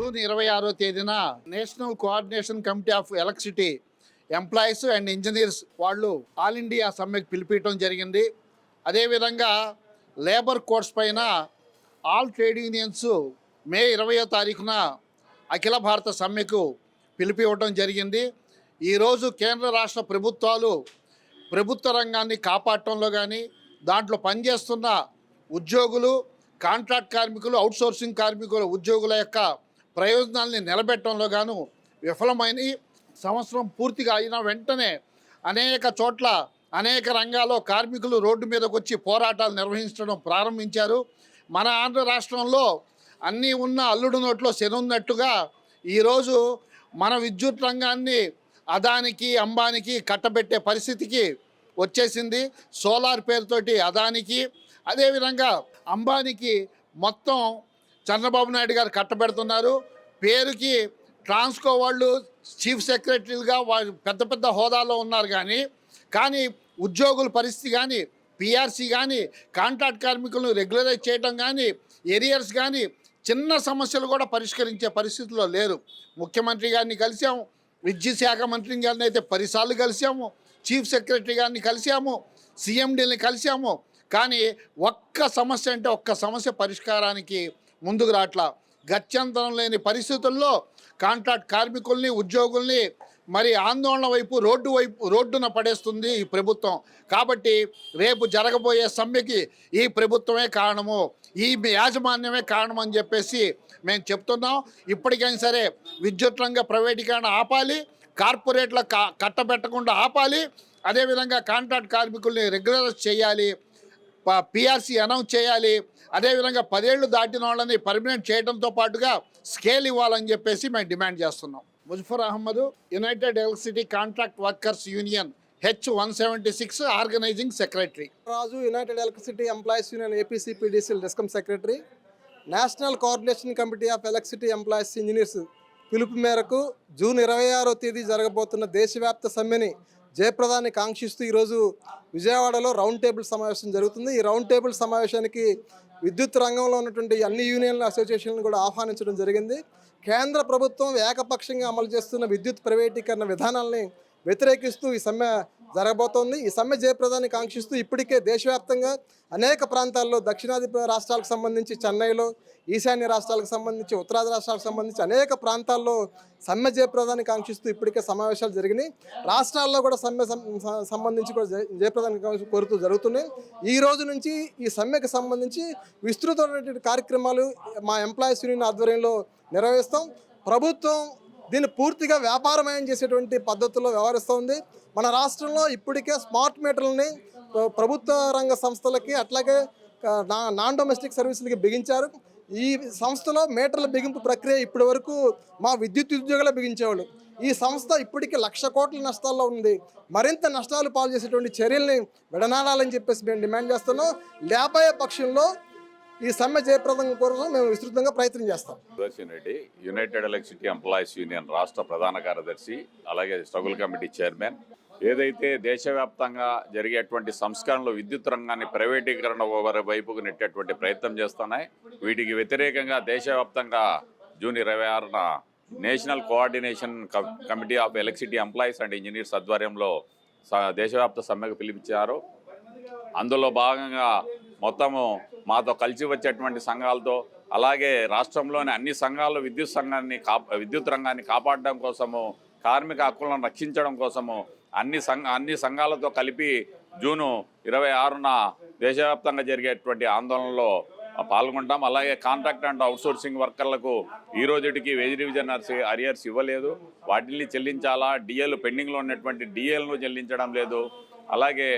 June 26వ తేదీన national coordination committee of electricity employees and engineers వాళ్ళు ఆల్ ఇండియా సమ్మెకు పిలిపించడం జరిగింది. అదేవిధంగా లేబర్ కోడ్స్ పైన ఆల్ ట్రేడ్ యూనియన్స్ మే 20వ తారీఖున అఖిల భారత సమ్మెకు పిలిపివ్వడం జరిగింది. ఈరోజు కేంద్ర రాష్ట్ర ప్రభుత్వాలు ప్రభుత్వ రంగాన్ని కాపాడటంలో కానీ, దాంట్లో పనిచేస్తున్న ఉద్యోగులు, కాంట్రాక్ట్ కార్మికులు, అవుట్సోర్సింగ్ కార్మికుల ఉద్యోగుల యొక్క ప్రయోజనాల్ని నిలబెట్టడంలో గాను విఫలమైన సంవత్సరం పూర్తిగా అయిన వెంటనే అనేక చోట్ల అనేక రంగాల్లో కార్మికులు రోడ్డు మీదకి వచ్చి పోరాటాలు నిర్వహించడం ప్రారంభించారు. మన ఆంధ్ర రాష్ట్రంలో అన్నీ ఉన్న అల్లుడు నోట్లో శనున్నట్టుగా ఈరోజు మన విద్యుత్ రంగాన్ని అదానికి, అంబానికి కట్టబెట్టే పరిస్థితికి వచ్చేసింది. సోలార్ పేరుతోటి అదానికి, అదేవిధంగా అంబానీకి మొత్తం చంద్రబాబు నాయుడు గారు కట్టబెడుతున్నారు. పేరుకి ట్రాన్స్కో వాళ్ళు చీఫ్ సెక్రటరీలుగా వాళ్ళు పెద్ద పెద్ద హోదాలో ఉన్నారు, కానీ ఉద్యోగుల పరిస్థితి కానీ, పిఆర్సీ కానీ, కాంట్రాక్ట్ కార్మికులను రెగ్యులరైజ్ చేయడం కానీ, ఏరియర్స్ కానీ చిన్న సమస్యలు కూడా పరిష్కరించే పరిస్థితిలో లేరు. ముఖ్యమంత్రి గారిని కలిసాము, విద్యుత్ శాఖ మంత్రి గారిని అయితే 10 సార్లు కలిసాము, చీఫ్ సెక్రటరీ గారిని కలిసాము, సీఎండీని కలిసాము, కానీ ఒక్క సమస్య పరిష్కారానికి ముందుకు రావట్లా. గత్యంతరం లేని పరిస్థితుల్లో కాంట్రాక్ట్ కార్మికుల్ని, ఉద్యోగుల్ని మరి ఆందోళన వైపు రోడ్డున పడేస్తుంది ఈ ప్రభుత్వం. కాబట్టి రేపు జరగబోయే సమ్మెకి ఈ ప్రభుత్వమే కారణము, ఈ యాజమాన్యమే కారణం అని చెప్పేసి మేము చెప్తున్నాం. ఇప్పటికైనా సరే విద్యుత్ రంగ ప్రైవేటీకరణ ఆపాలి, కార్పొరేట్ల కట్టబెట్టకుండా ఆపాలి, అదేవిధంగా కాంట్రాక్ట్ కార్మికుల్ని రెగ్యులరైజ్ చేయాలి, పిఆర్సీ అనౌన్స్ చేయాలి, అదేవిధంగా 10 ఏళ్ళు దాటిన వాళ్ళని పర్మనెంట్ చేయడంతో పాటుగా స్కేల్ ఇవ్వాలని చెప్పేసి మేము డిమాండ్ చేస్తున్నాం. Muzaffar Ahmed, united electricity contract workers union H176 organising secretary. Raju, united electricity employees union APCPDCL discom secretary. National coordination committee of electricity employees engineers పిలుపు మేరకు జూన్ 26వ తేదీ జరగబోతున్న దేశవ్యాప్త సమ్మెని జయప్రదాన్ని కాంక్షిస్తూ ఈరోజు విజయవాడలో రౌండ్ టేబుల్ సమావేశం జరుగుతుంది. ఈ రౌండ్ టేబుల్ సమావేశానికి విద్యుత్ రంగంలో ఉన్నటువంటి అన్ని యూనియన్ల అసోసియేషన్లను కూడా ఆహ్వానించడం జరిగింది. కేంద్ర ప్రభుత్వం ఏకపక్షంగా అమలు చేస్తున్న విద్యుత్ ప్రైవేటీకరణ విధానాలని వ్యతిరేకిస్తూ ఈ సమ్మె జరగబోతోంది. ఈ సమ్మె జయప్రదాన్ని కాంక్షిస్తూ ఇప్పటికే దేశవ్యాప్తంగా అనేక ప్రాంతాల్లో, దక్షిణాది రాష్ట్రాలకు సంబంధించి చెన్నైలో, ఈశాన్య రాష్ట్రాలకు సంబంధించి, ఉత్తరాది రాష్ట్రాలకు సంబంధించి అనేక ప్రాంతాల్లో సమ్మె జయప్రదాన్ని కాంక్షిస్తూ ఇప్పటికే సమావేశాలు జరిగినాయి. రాష్ట్రాల్లో కూడా సమ్మె సంబంధించి కూడా జయప్రదాన్ని కోరుతూ జరుగుతున్నాయి. ఈ రోజు నుంచి ఈ సమ్మెకు సంబంధించి విస్తృతమైనటువంటి కార్యక్రమాలు మా ఎంప్లాయీస్ యూనియన్ ఆధ్వర్యంలో నిర్వహిస్తాం. ప్రభుత్వం దీన్ని పూర్తిగా వ్యాపారమయం చేసేటువంటి పద్ధతుల్లో వ్యవహరిస్తోంది. మన రాష్ట్రంలో ఇప్పటికే స్మార్ట్ మీటర్లని ప్రభుత్వ రంగ సంస్థలకి, అట్లాగే నాన్ డొమెస్టిక్ సర్వీసులకి బిగించారు. ఈ సంస్థలో మీటర్ల బిగింపు ప్రక్రియ ఇప్పటి వరకు మా విద్యుత్ ఉద్యోగులే బిగించేవాళ్ళు. ఈ సంస్థ ఇప్పటికీ 1,00,000 కోట్ల నష్టాల్లో ఉంది. మరింత నష్టాలు పాలు చేసేటువంటి చర్యల్ని విడనాడాలని చెప్పేసి మేము డిమాండ్ చేస్తున్నాం. లేబోయే పక్షంలో ఈ సమ్మె జయప్రదం కోసం మేము విస్తృతంగా ప్రయత్నం చేస్తాం. Sudarshan Reddy, United electricity employees union రాష్ట్ర ప్రధాన కార్యదర్శి, అలాగే స్ట్రగుల్ కమిటీ చైర్మన్. ఏదైతే దేశవ్యాప్తంగా జరిగేటువంటి సంస్కరణలు విద్యుత్ రంగాన్ని ప్రైవేటీకరణ వైపుకు నెట్టేటువంటి ప్రయత్నం చేస్తున్నాయి. వీటికి వ్యతిరేకంగా దేశవ్యాప్తంగా జూన్ 26న national coordination committee of electricity employees and engineers ఆధ్వర్యంలో దేశవ్యాప్త సమ్మెకు పిలిపించారు. అందులో భాగంగా మొత్తము మాతో కలిసి వచ్చేటువంటి సంఘాలతో, అలాగే రాష్ట్రంలోని అన్ని సంఘాలు విద్యుత్ రంగాన్ని కాపాడడం కోసము, కార్మిక హక్కులను రక్షించడం కోసము అన్ని సంఘాలతో కలిపి జూను 26న దేశవ్యాప్తంగా జరిగేటువంటి ఆందోళనలో పాల్గొంటాం. అలాగే కాంట్రాక్ట్ అండ్ అవుట్సోర్సింగ్ వర్కర్లకు ఈ రోజుకి వేజ్ రివిజన్ అరియర్స్ ఇవ్వలేదు, వాటిని చెల్లించాలా, డిఏలు పెండింగ్లో ఉన్నటువంటి డిఏలను చెల్లించడం లేదు. అలాగే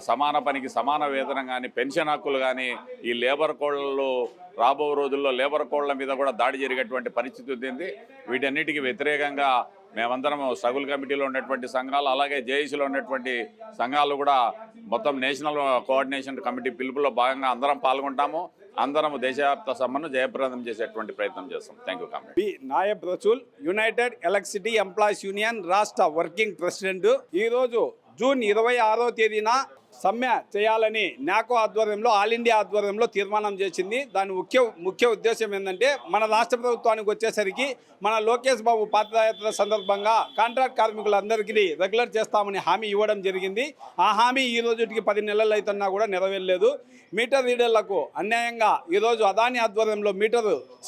సమాన పనికి సమాన వేతనం కానీ, పెన్షన్ హక్కులు కానీ, ఈ లేబర్ కోడ్లు రాబో రోజుల్లో లేబర్ కోడ్ల మీద కూడా దాడి జరిగేటువంటి పరిస్థితి ఉంది. వీటన్నిటికీ వ్యతిరేకంగా మేమందరం స్ట్రగుల్ కమిటీలో ఉన్నటువంటి సంఘాలు, అలాగే జేఏసీలో ఉన్నటువంటి సంఘాలు కూడా మొత్తం నేషనల్ కోఆర్డినేషన్ కమిటీ పిలుపులో భాగంగా అందరం పాల్గొంటాము. అందరం దేశవ్యాప్త సమ్మెను జయప్రదం చేసేటువంటి ప్రయత్నం చేస్తాం. Thank you. B Nayab Rasool, united electricity employees union రాష్ట్ర వర్కింగ్ ప్రెసిడెంట్. ఈరోజు జూన్ 26వ తేదీన సమ్మె చేయాలని నాకో ఆధ్వర్యంలో ఆల్ ఇండియా ఆధ్వర్యంలో తీర్మానం చేసింది. దాని ముఖ్య ఉద్దేశం ఏంటంటే మన రాష్ట్ర ప్రభుత్వానికి వచ్చేసరికి మన లోకేష్ బాబు పాదయాత్ర సందర్భంగా కాంట్రాక్ట్ కార్మికులందరికీ రెగ్యులర్ చేస్తామని హామీ ఇవ్వడం జరిగింది. ఆ హామీ ఈ రోజుకి 10 నెలలు అవుతున్నా కూడా నెరవేరలేదు. మీటర్ రీడర్లకు అన్యాయంగా ఈరోజు అదాని ఆధ్వర్యంలో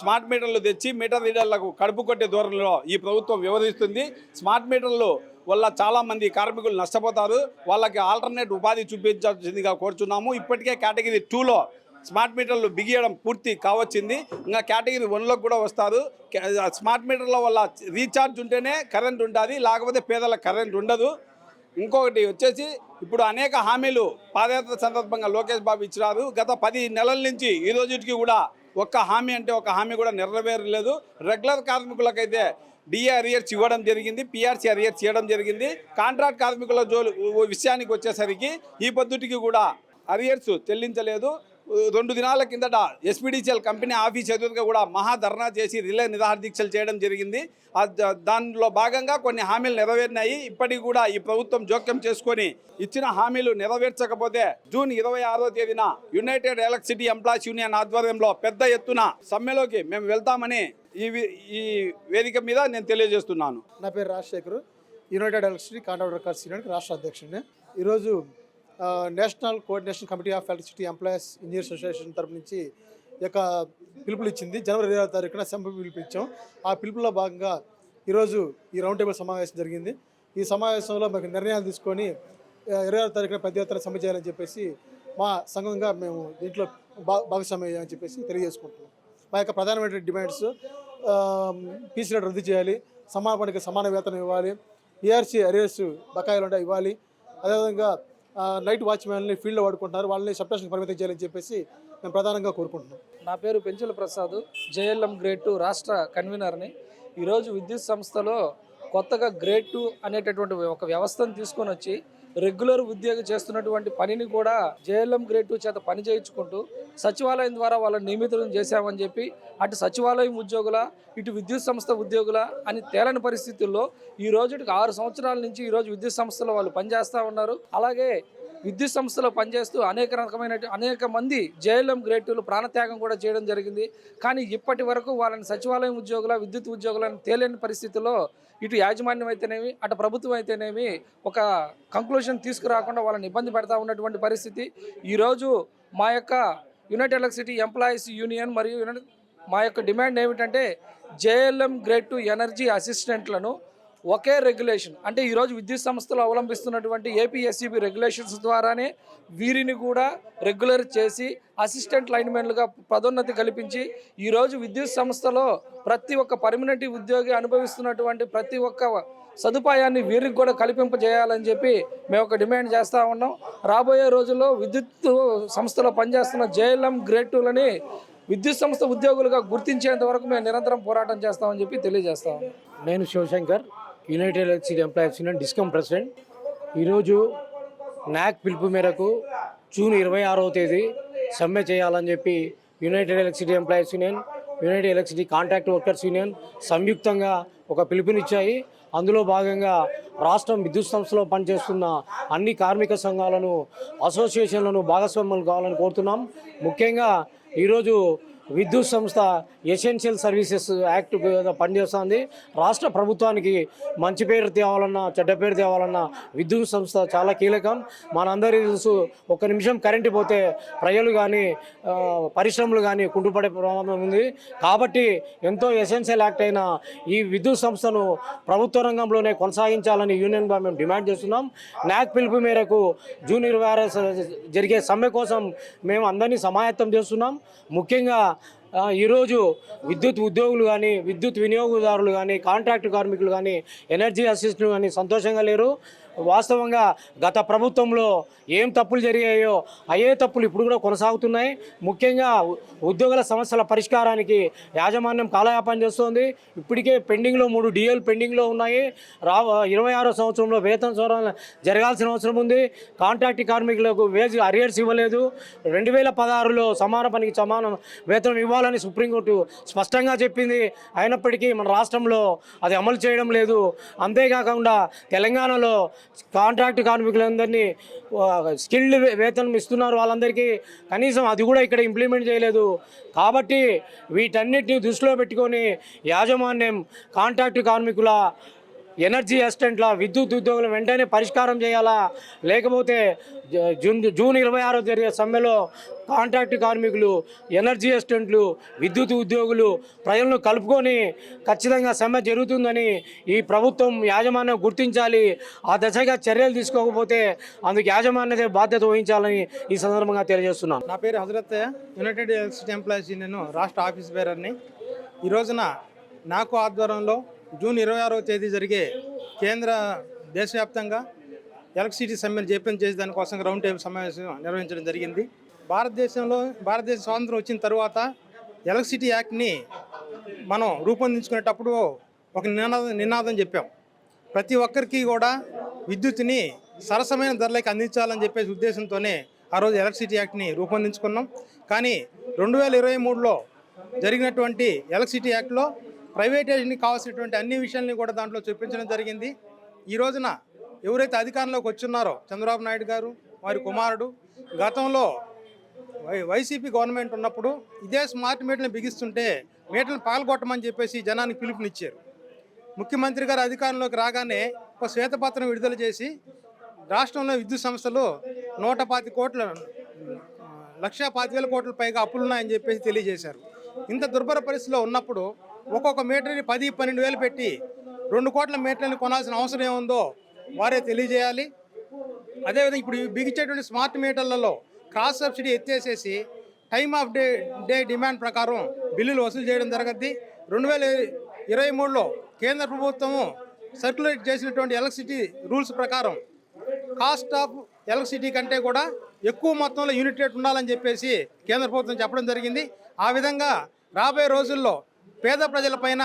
స్మార్ట్ మీటర్లు తెచ్చి మీటర్ రీడర్లకు కడుపు కొట్టే ధోరణిలో ఈ ప్రభుత్వం వ్యవహరిస్తుంది. స్మార్ట్ మీటర్లు వల్ల చాలామంది కార్మికులు నష్టపోతారు. వాళ్ళకి ఆల్టర్నేట్ ఉపాధి చూపించాల్సిందిగా కోరుచున్నాము. ఇప్పటికే కేటగిరీ 2లో స్మార్ట్ మీటర్లు బిగియడం పూర్తి కావచ్చింది. ఇంకా కేటగిరీ 1లోకి కూడా వస్తారు. స్మార్ట్ మీటర్ల వల్ల రీఛార్జ్ ఉంటేనే కరెంట్ ఉంటుంది, లేకపోతే పేదలకు కరెంట్ ఉండదు. ఇంకొకటి వచ్చేసి ఇప్పుడు అనేక హామీలు పాదయాత్ర సందర్భంగా లోకేష్ బాబు ఇచ్చినారు. గత 10 నెలల నుంచి ఈ రోజుకి కూడా ఒక్క హామీ కూడా నెరవేరలేదు. రెగ్యులర్ కార్మికులకైతే డిఏ అరియర్స్ ఇవ్వడం జరిగింది, పిఆర్సీ అరియర్స్ ఇవ్వడం జరిగింది. కాంట్రాక్ట్ కార్మికుల విషయానికి వచ్చేసరికి ఈ పద్ధతికి కూడా అరియర్స్ చెల్లించలేదు. 2 దినాల కిందట ఎస్పీడీసీఎల్ కంపెనీ ఆఫీస్ ఎదురుగా కూడా మహాధర్నా చేసి రిలే నిరాహార దీక్షలు చేయడం జరిగింది. దానిలో భాగంగా కొన్ని హామీలు నెరవేరినాయి. ఇప్పటికి కూడా ఈ ప్రభుత్వం జోక్యం చేసుకొని ఇచ్చిన హామీలు నెరవేర్చకపోతే జూన్ 26వ తేదీన యునైటెడ్ ఎలక్ట్రిసిటీ ఎంప్లాయీస్ యూనియన్ ఆధ్వర్యంలో పెద్ద ఎత్తున సమ్మెలోకి మేము వెళ్తామని ఈ వేదిక మీద నేను తెలియజేస్తున్నాను. నా పేరు Rajasekhar, United electricity contract workers union రాష్ట్ర అధ్యక్షుడిని. ఈరోజు national coordination committee of electricity employees engineers association తరపు నుంచి ఈ యొక్క పిలుపులు ఇచ్చింది. జనవరి 20వ తారీఖున సమ్మె పిలుపు ఇచ్చాం. ఆ పిలుపులో భాగంగా ఈరోజు ఈ రౌండ్ టేబుల్ సమావేశం జరిగింది. ఈ సమావేశంలో మాకు నిర్ణయాలు తీసుకొని 20వ తారీఖున పెద్ద ఎత్తున సమ్మె చేయాలని చెప్పేసి మా సంఘంగా మేము దీంట్లో భాగస్వామ్యం అయ్యామని చెప్పేసి తెలియజేసుకుంటున్నాం. మా యొక్క ప్రధానమైన డిమాండ్స్ పీసీ రేట్ రద్దు చేయాలి, సమాన సమాన వేతనం ఇవ్వాలి, పిఆర్సీ అరియర్స్ బకాయిలు ఉంటాయి ఇవ్వాలి, అదేవిధంగా నైట్ వాచ్మ్యాన్ని ఫీల్డ్లో వాడుకుంటున్నారు, వాళ్ళని సబ్స్టేషన్ పరిమితం చేయాలని చెప్పేసి మేము ప్రధానంగా కోరుకుంటున్నాం. నా పేరు పెంచుల ప్రసాద్, జేఎల్ఎం గ్రేడ్ 2 రాష్ట్ర కన్వీనర్ని. ఈరోజు విద్యుత్ సంస్థలో కొత్తగా గ్రేడ్ 2 అనేటటువంటి ఒక వ్యవస్థను తీసుకొని వచ్చి రెగ్యులర్ ఉద్యోగి చేస్తున్నటువంటి పనిని కూడా జేఎల్ఎం గ్రేడ్ 2 చేత పని చేయించుకుంటూ సచివాలయం ద్వారా వాళ్ళని నియమితులను చేశామని చెప్పి అటు సచివాలయం ఉద్యోగుల ఇటు విద్యుత్ సంస్థ ఉద్యోగుల అని తేలని పరిస్థితుల్లో ఈ రోజుకి 6 సంవత్సరాల నుంచి ఈరోజు విద్యుత్ సంస్థలో వాళ్ళు పనిచేస్తూ ఉన్నారు. అలాగే విద్యుత్ సంస్థలో పనిచేస్తూ అనేక మంది జేఎల్ఎం గ్రేడ్ 2లు ప్రాణత్యాగం కూడా చేయడం జరిగింది. కానీ ఇప్పటి వరకు వాళ్ళని సచివాలయం ఉద్యోగుల విద్యుత్ ఉద్యోగులను తేలేని పరిస్థితుల్లో ఇటు యాజమాన్యం అయితేనేమి అటు ప్రభుత్వం అయితేనేమి ఒక కంక్లూషన్ తీసుకురాకుండా వాళ్ళని ఇబ్బంది పెడతా ఉన్నటువంటి పరిస్థితి. ఈరోజు మా యొక్క యునైటెడ్ ఎలక్ట్రిసిటీ ఎంప్లాయీస్ యూనియన్ మరియు మా యొక్క డిమాండ్ ఏమిటంటే జేఎల్ఎం గ్రేడ్ 2 ఎనర్జీ అసిస్టెంట్లను ఒకే రెగ్యులేషన్ అంటే ఈరోజు విద్యుత్ సంస్థలు అవలంబిస్తున్నటువంటి ఏపీఎస్సీబీ రెగ్యులేషన్స్ ద్వారానే వీరిని కూడా రెగ్యులర్ చేసి అసిస్టెంట్ లైన్మెన్లుగా పదోన్నతి కల్పించి ఈరోజు విద్యుత్ సంస్థలో ప్రతి ఒక్క పర్మనెంట్ ఉద్యోగి అనుభవిస్తున్నటువంటి ప్రతి ఒక్క సదుపాయాన్ని వీరికి కూడా కల్పింపజేయాలని చెప్పి మేము ఒక డిమాండ్ చేస్తూ ఉన్నాం. రాబోయే రోజుల్లో విద్యుత్ సంస్థలో పనిచేస్తున్న జేఎల్ఎం గ్రేడ్ 2లని విద్యుత్ సంస్థ ఉద్యోగులుగా గుర్తించేంత వరకు మేము నిరంతరం పోరాటం చేస్తామని చెప్పి తెలియజేస్తా ఉన్నాం. నేను Shivshankar, united electricity employees union discom president. ఈరోజు నాక్ పిలుపు మేరకు జూన్ 26వ తేదీ సమ్మె చేయాలని చెప్పి United electricity employees union, United electricity contract workers union సంయుక్తంగా ఒక పిలుపునిచ్చాయి. అందులో భాగంగా రాష్ట్రం విద్యుత్ సంస్థలో పనిచేస్తున్న అన్ని కార్మిక సంఘాలను, అసోసియేషన్లను భాగస్వాములు కావాలని కోరుతున్నాం. ముఖ్యంగా ఈరోజు విద్యుత్ సంస్థ ఎసెన్షియల్ సర్వీసెస్ యాక్ట్ పనిచేస్తుంది. రాష్ట్ర ప్రభుత్వానికి మంచి పేరు తేవాలన్నా చెడ్డ పేరు తేవాలన్నా విద్యుత్ సంస్థ చాలా కీలకం. మనందరికీ తెలుసు, ఒక్క నిమిషం కరెంటు పోతే ప్రజలు కానీ పరిశ్రమలు కానీ కుంటుపడే ప్రమాదం ఉంది. కాబట్టి ఎంతో ఎసెన్షియల్ యాక్ట్ అయిన ఈ విద్యుత్ సంస్థను ప్రభుత్వ రంగంలోనే కొనసాగించాలని యూనియన్గా మేము డిమాండ్ చేస్తున్నాం. నాక్ పిలుపు మేరకు జూన్ 26 జరిగే సమ్మె కోసం మేము అందరినీ సమాయత్తం చేస్తున్నాం. ముఖ్యంగా ఈరోజు విద్యుత్ ఉద్యోగులు కానీ, విద్యుత్ వినియోగదారులు కానీ, కాంట్రాక్టు కార్మికులు కానీ, ఎనర్జీ అసిస్టెంట్లు కానీ సంతోషంగా లేరు. వాస్తవంగా గత ప్రభుత్వంలో ఏం తప్పులు జరిగాయో అయ్యే తప్పులు ఇప్పుడు కూడా కొనసాగుతున్నాయి. ముఖ్యంగా ఉద్యోగుల సమస్యల పరిష్కారానికి యాజమాన్యం కాలయాపన చేస్తోంది. ఇప్పటికే పెండింగ్లో 3 డిఏలు పెండింగ్లో ఉన్నాయి. 26వ సంవత్సరంలో వేతన సవరణ జరగాల్సిన అవసరం ఉంది. కాంట్రాక్ట్ కార్మికులకు వేజ్ అరియర్స్ ఇవ్వలేదు. 2016లో సమాన పనికి సమాన వేతనం ఇవ్వాలని సుప్రీంకోర్టు స్పష్టంగా చెప్పింది. అయినప్పటికీ మన రాష్ట్రంలో అది అమలు చేయడం లేదు. అంతేకాకుండా తెలంగాణలో కాంట్రాక్ట్ కార్మికులందరినీ స్కిల్డ్ వేతనం ఇస్తున్నారు, వాళ్ళందరికీ కనీసం అది కూడా ఇక్కడ ఇంప్లిమెంట్ చేయలేదు. కాబట్టి వీటన్నిటిని దృష్టిలో పెట్టుకొని యాజమాన్యం కాంట్రాక్ట్ కార్మికుల, ఎనర్జీ అసిస్టెంట్ల, విద్యుత్ ఉద్యోగులు వెంటనే పరిష్కారం చేయాలా. లేకపోతే జూన్ 26 జరిగే సమ్మెలో కాంట్రాక్ట్ కార్మికులు, ఎనర్జీ అసిస్టెంట్లు, విద్యుత్ ఉద్యోగులు ప్రజలను కలుపుకొని ఖచ్చితంగా సమ్మె జరుగుతుందని ఈ ప్రభుత్వం యాజమాన్యం గుర్తించాలి. ఆ దశగా చర్యలు తీసుకోకపోతే అందుకు యాజమాన్యతే బాధ్యత వహించాలని ఈ సందర్భంగా తెలియజేస్తున్నాను. నా పేరు Hazarathaiah, United electricity employees union రాష్ట్ర ఆఫీస్ బేరర్ని. ఈ రోజున నాకు ఆధ్వర్యంలో జూన్ 26వ తేదీ జరిగే కేంద్ర దేశవ్యాప్తంగా ఎలక్ట్రిసిటీ సమ్మెను జయప్రదం చేసే దానికోసం రౌండ్ టేబుల్ సమావేశం నిర్వహించడం జరిగింది. భారతదేశ స్వాతంత్రం వచ్చిన తర్వాత ఎలక్ట్రిసిటీ యాక్ట్ని మనం రూపొందించుకునేటప్పుడు ఒక నినాదం చెప్పాం. ప్రతి ఒక్కరికి కూడా విద్యుత్తుని సరసమైన ధరలకు అందించాలని చెప్పేసి ఉద్దేశంతోనే ఆ రోజు ఎలక్ట్రిసిటీ యాక్ట్ని రూపొందించుకున్నాం. కానీ 2023లో జరిగినటువంటి ఎలక్ట్రిసిటీ యాక్ట్లో ప్రైవేటైజేషన్కి కావాల్సినటువంటి అన్ని విషయాల్ని కూడా దాంట్లో చూపించడం జరిగింది. ఈ రోజున ఎవరైతే అధికారంలోకి వచ్చున్నారో చంద్రబాబు నాయుడు గారు, వారి కుమారుడు, గతంలో వైసీపీ గవర్నమెంట్ ఉన్నప్పుడు ఇదే స్మార్ట్ మీటర్లను బిగిస్తుంటే మీటర్లను పగలగొట్టమని చెప్పేసి జనానికి పిలుపునిచ్చారు. ముఖ్యమంత్రి గారు అధికారంలోకి రాగానే ఒక శ్వేతపత్రం విడుదల చేసి రాష్ట్రంలో విద్యుత్ సంస్థలు 1,25,000 కోట్ల పైగా అప్పులున్నాయని చెప్పేసి తెలియజేశారు. ఇంత దుర్భర పరిస్థితిలో ఉన్నప్పుడు ఒక్కొక్క మీటర్ని 10-12 వేలు పెట్టి 2 కోట్ల మీటర్ని కొనాల్సిన అవసరం ఏముందో వారే తెలియజేయాలి. అదేవిధంగా ఇప్పుడు బిగించేటువంటి స్మార్ట్ మీటర్లలో క్రాస్ సబ్సిడీ ఎత్తేసేసి టైమ్ ఆఫ్ డే డిమాండ్ ప్రకారం బిల్లులు వసూలు చేయడం జరగద్ది. 2023లో కేంద్ర ప్రభుత్వము సర్క్యులేట్ చేసినటువంటి ఎలక్ట్రిసిటీ రూల్స్ ప్రకారం కాస్ట్ ఆఫ్ ఎలక్ట్రిసిటీ కంటే కూడా ఎక్కువ మొత్తంలో యూనిట్ రేట్ ఉండాలని చెప్పేసి కేంద్ర ప్రభుత్వం చెప్పడం జరిగింది. ఆ విధంగా రాబోయే రోజుల్లో పేద ప్రజలపైన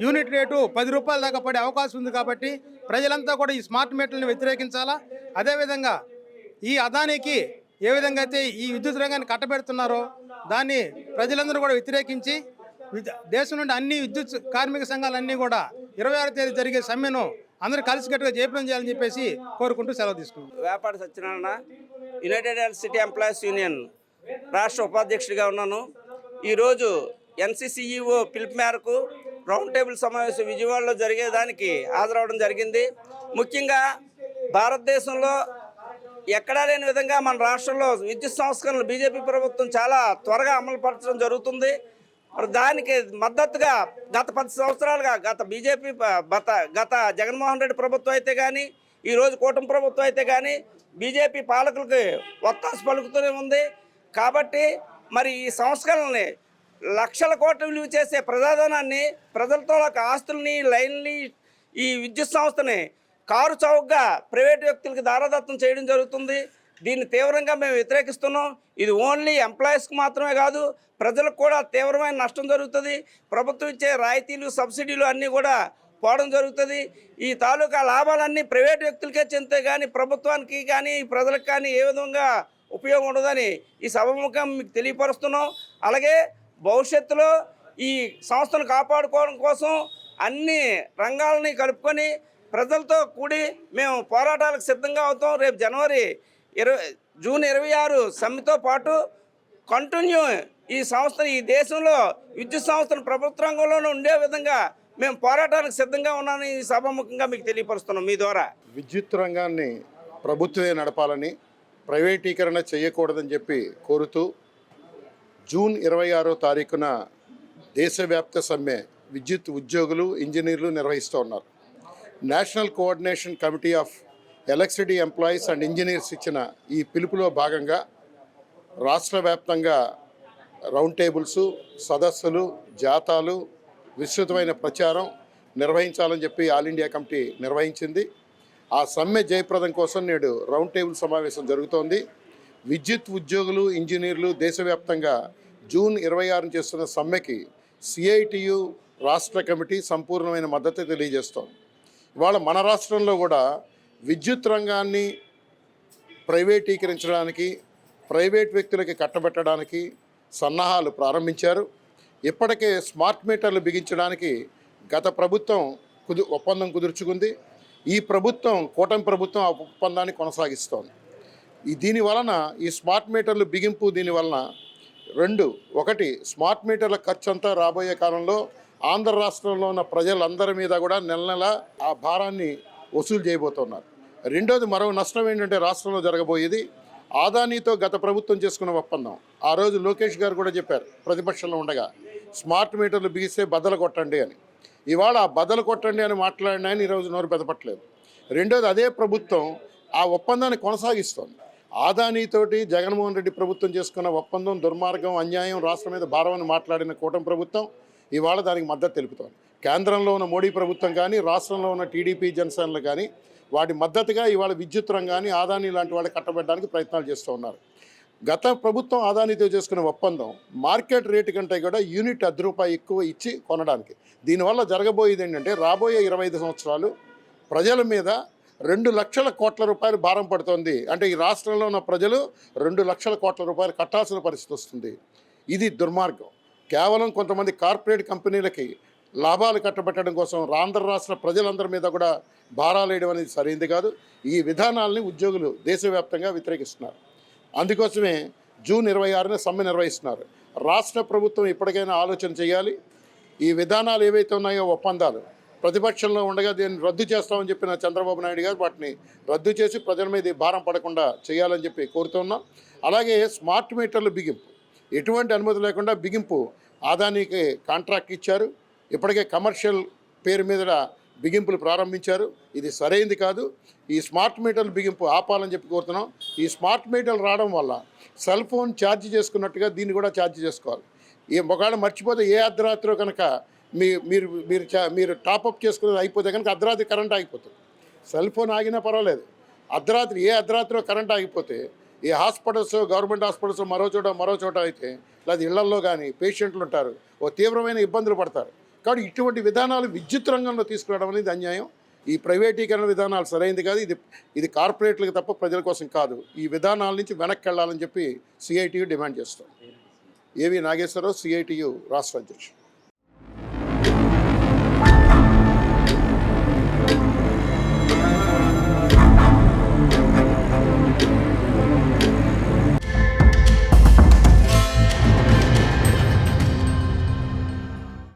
యూనిట్ రేటు 10 రూపాయల దాకా పడే అవకాశం ఉంది. కాబట్టి ప్రజలంతా కూడా ఈ స్మార్ట్ మీటర్లను వ్యతిరేకించాలా. అదేవిధంగా ఈ అదానికి ఏ విధంగా అయితే ఈ విద్యుత్ రంగాన్ని కట్టబెడుతున్నారో దాన్ని ప్రజలందరూ కూడా వ్యతిరేకించి దేశం నుండి అన్ని విద్యుత్ కార్మిక సంఘాలన్నీ కూడా 26వ తేదీ జరిగే సమ్మెను అందరూ కలిసికట్టుగా జయప్రదం చేయాలని చెప్పేసి కోరుకుంటూ సెలవు తీసుకుంటాం. Vepati Satyanarayana, united electricity employees union రాష్ట్ర ఉపాధ్యక్షుడిగా ఉన్నాను. ఈరోజు ఎన్సీసీఈఓ పిలుపు మేరకు రౌండ్ టేబుల్ సమావేశం విజయవాడలో జరిగేదానికి హాజరవడం జరిగింది. ముఖ్యంగా భారతదేశంలో ఎక్కడా లేని విధంగా మన రాష్ట్రంలో విద్యుత్ సంస్కరణలు బీజేపీ ప్రభుత్వం చాలా త్వరగా అమలుపరచడం జరుగుతుంది. మరి దానికి మద్దతుగా గత 10 సంవత్సరాలుగా గత జగన్మోహన్ రెడ్డి ప్రభుత్వం అయితే కానీ, ఈరోజు కూటమి ప్రభుత్వం అయితే కానీ బీజేపీ పాలకులకి ఒత్తాసు పలుకుతూనే ఉంది. కాబట్టి మరి ఈ సంస్కరణల్ని లక్షల కోట్ల విలువ చేసే ప్రజాధనాన్ని, ప్రజలతో ఆస్తుల్ని, లైన్ని, ఈ విద్యుత్ సంస్థని కారు చౌకగా ప్రైవేటు వ్యక్తులకి దారాదత్తం చేయడం జరుగుతుంది. దీన్ని తీవ్రంగా మేము వ్యతిరేకిస్తున్నాం. ఇది ఓన్లీ ఎంప్లాయీస్కి మాత్రమే కాదు, ప్రజలకు కూడా తీవ్రమైన నష్టం జరుగుతుంది. ప్రభుత్వం ఇచ్చే రాయితీలు, సబ్సిడీలు అన్నీ కూడా పోవడం జరుగుతుంది. ఈ తాలూకా లాభాలన్నీ ప్రైవేటు వ్యక్తులకే చెందుతాయి కానీ ప్రభుత్వానికి కానీ ప్రజలకు కానీ ఏ విధంగా ఉపయోగం ఉండదని ఈ సభముఖం మీకు తెలియపరుస్తున్నాం. అలాగే భవిష్యత్తులో ఈ సంస్థను కాపాడుకోవడం కోసం అన్ని రంగాలని కలుపుకొని ప్రజలతో కూడి మేము పోరాటాలకు సిద్ధంగా అవుతాం. రేపు జూన్ 26 సమ్మెతో పాటు కంటిన్యూ ఈ సంస్థను, ఈ దేశంలో విద్యుత్ సంస్థను ప్రభుత్వ రంగంలోనే ఉండే విధంగా మేము పోరాటానికి సిద్ధంగా ఉన్నామని ఈ సభాముఖంగా మీకు తెలియపరుస్తున్నాం. మీ ద్వారా విద్యుత్ రంగాన్ని ప్రభుత్వమే నడపాలని, ప్రైవేటీకరణ చేయకూడదని చెప్పి కోరుతూ జూన్ 26వ తారీఖున దేశవ్యాప్త సమ్మె విద్యుత్ ఉద్యోగులు, ఇంజనీర్లు నిర్వహిస్తూ ఉన్నారు. National coordination committee of electricity employees and engineers ఇచ్చిన ఈ పిలుపులో భాగంగా రాష్ట్ర వ్యాప్తంగా రౌండ్ టేబుల్స్, సదస్సులు, జాతాలు, విస్తృతమైన ప్రచారం నిర్వహించాలని చెప్పి ఆల్ ఇండియా కమిటీ నిర్వహించింది. ఆ సమ్మె జయప్రదం కోసం నేడు రౌండ్ టేబుల్ సమావేశం జరుగుతోంది. విద్యుత్ ఉద్యోగులు, ఇంజనీర్లు దేశవ్యాప్తంగా జూన్ 26 చేస్తున్న సమ్మెకి సిఐటియు రాష్ట్ర కమిటీ సంపూర్ణమైన మద్దతు తెలియజేస్తోంది. ఇవాళ మన రాష్ట్రంలో కూడా విద్యుత్ రంగాన్ని ప్రైవేటీకరించడానికి, ప్రైవేట్ వ్యక్తులకి కట్టబెట్టడానికి సన్నాహాలు ప్రారంభించారు. ఇప్పటికే స్మార్ట్ మీటర్లు బిగించడానికి గత ప్రభుత్వం ఒప్పందం కుదుర్చుకుంది. ఈ ప్రభుత్వం కూటమి ప్రభుత్వం ఆ ఒప్పందాన్ని కొనసాగిస్తోంది. దీని వలన ఈ స్మార్ట్ మీటర్లు బిగింపు దీనివలన ఒకటి స్మార్ట్ మీటర్ల ఖర్చు అంతా రాబోయే కాలంలో ఆంధ్ర రాష్ట్రంలో ఉన్న ప్రజలందరి మీద కూడా నెల నెల ఆ భారాన్ని వసూలు చేయబోతున్నారు. రెండోది మరో నష్టం ఏంటంటే రాష్ట్రంలో జరగబోయేది ఆదానీతో గత ప్రభుత్వం చేసుకున్న ఒప్పందం. ఆ రోజు లోకేష్ గారు కూడా చెప్పారు ప్రతిపక్షంలో ఉండగా, స్మార్ట్ మీటర్లు బిగిస్తే బద్దలు కొట్టండి అని. ఇవాళ ఆ బద్దలు కొట్టండి అని మాట్లాడిన ఆయన ఈరోజు నోరు పెదపట్లేదు. రెండోది అదే ప్రభుత్వం ఆ ఒప్పందాన్ని కొనసాగిస్తోంది. ఆదానీతోటి జగన్మోహన్ రెడ్డి ప్రభుత్వం చేసుకున్న ఒప్పందం దుర్మార్గం, అన్యాయం, రాష్ట్రం మీద భారం అని మాట్లాడిన కూటమి ప్రభుత్వం ఇవాళ దానికి మద్దతు తెలుపుతోంది. కేంద్రంలో ఉన్న మోడీ ప్రభుత్వం కానీ రాష్ట్రంలో ఉన్న టీడీపీ జనసేనలు కానీ వాటి మద్దతుగా ఇవాళ విద్యుత్ రంగాన్ని ఆదానీ లాంటి వాళ్ళు కట్టబెట్టడానికి ప్రయత్నాలు చేస్తూ ఉన్నారు. గత ప్రభుత్వం ఆదానీతో చేసుకున్న ఒప్పందం మార్కెట్ రేటు కంటే కూడా యూనిట్ ₹10 ఎక్కువ ఇచ్చి కొనడానికి. దీనివల్ల జరగబోయేది ఏంటంటే రాబోయే 25 సంవత్సరాలు ప్రజల మీద 2 లక్షల కోట్ల రూపాయలు భారం పడుతోంది. అంటే ఈ రాష్ట్రంలో ఉన్న ప్రజలు 2 లక్షల కోట్ల రూపాయలు కట్టాల్సిన పరిస్థితి వస్తుంది. ఇది దుర్మార్గం. కేవలం కొంతమంది కార్పొరేట్ కంపెనీలకి లాభాలు కట్టబెట్టడం కోసం ఆంధ్ర రాష్ట్ర ప్రజలందరి మీద కూడా భారాలు వేయడం అనేది సరైనది కాదు. ఈ విధానాలని ఉద్యోగులు దేశవ్యాప్తంగా వ్యతిరేకిస్తున్నారు. అందుకోసమే జూన్ 26న సమ్మె నిర్వహిస్తున్నారు. రాష్ట్ర ప్రభుత్వం ఇప్పటికైనా ఆలోచన చేయాలి. ఈ విధానాలు ఏవైతే ఉన్నాయో ఒప్పందాలు ప్రతిపక్షంలో ఉండగా దీన్ని రద్దు చేస్తామని చెప్పిన చంద్రబాబు నాయుడు గారు వాటిని రద్దు చేసి ప్రజల మీద ఈ భారం పడకుండా చేయాలని చెప్పి కోరుతున్నాం. అలాగే స్మార్ట్ మీటర్లు బిగింపు ఎటువంటి అనుమతి లేకుండా బిగింపు ఆదానీకి కాంట్రాక్ట్ ఇచ్చారు. ఇప్పటికే కమర్షియల్ పేరు మీద బిగింపులు ప్రారంభించారు. ఇది సరైనది కాదు. ఈ స్మార్ట్ మీటర్లు బిగింపు ఆపాలని చెప్పి కోరుతున్నాం. ఈ స్మార్ట్ మీటర్లు రావడం వల్ల సెల్ ఫోన్ ఛార్జ్ చేసుకున్నట్టుగా దీన్ని కూడా ఛార్జ్ చేసుకోవాలి. ఒకవేళ మర్చిపోతే ఏ అర్ధరాత్రిలో కనుక మీరు టాపప్ చేసుకునేది అయిపోతే కనుక అర్ధరాత్రి కరెంట్ ఆగిపోతుంది. సెల్ ఫోన్ ఆగినా పర్వాలేదు. ఏ అర్ధరాత్రిలో కరెంట్ ఆగిపోతే ఈ హాస్పిటల్స్, గవర్నమెంట్ హాస్పిటల్స్ మరో చోట అయితే లేదా ఇళ్లల్లో కానీ పేషెంట్లు ఉంటారు, తీవ్రమైన ఇబ్బందులు పడతారు. కాబట్టి ఇటువంటి విధానాలు విద్యుత్ రంగంలో తీసుకురావడం అనేది అన్యాయం. ఈ ప్రైవేటీకరణ విధానాలు సరైనది కాదు. ఇది కార్పొరేట్లకు తప్ప ప్రజల కోసం కాదు. ఈ విధానాల నుంచి వెనక్కి వెళ్ళాలని చెప్పి సిఐటియు డిమాండ్ చేస్తాం. ఏవి నాగేశ్వరరావు, సిఐటియు రాష్ట్ర అధ్యక్షుడు.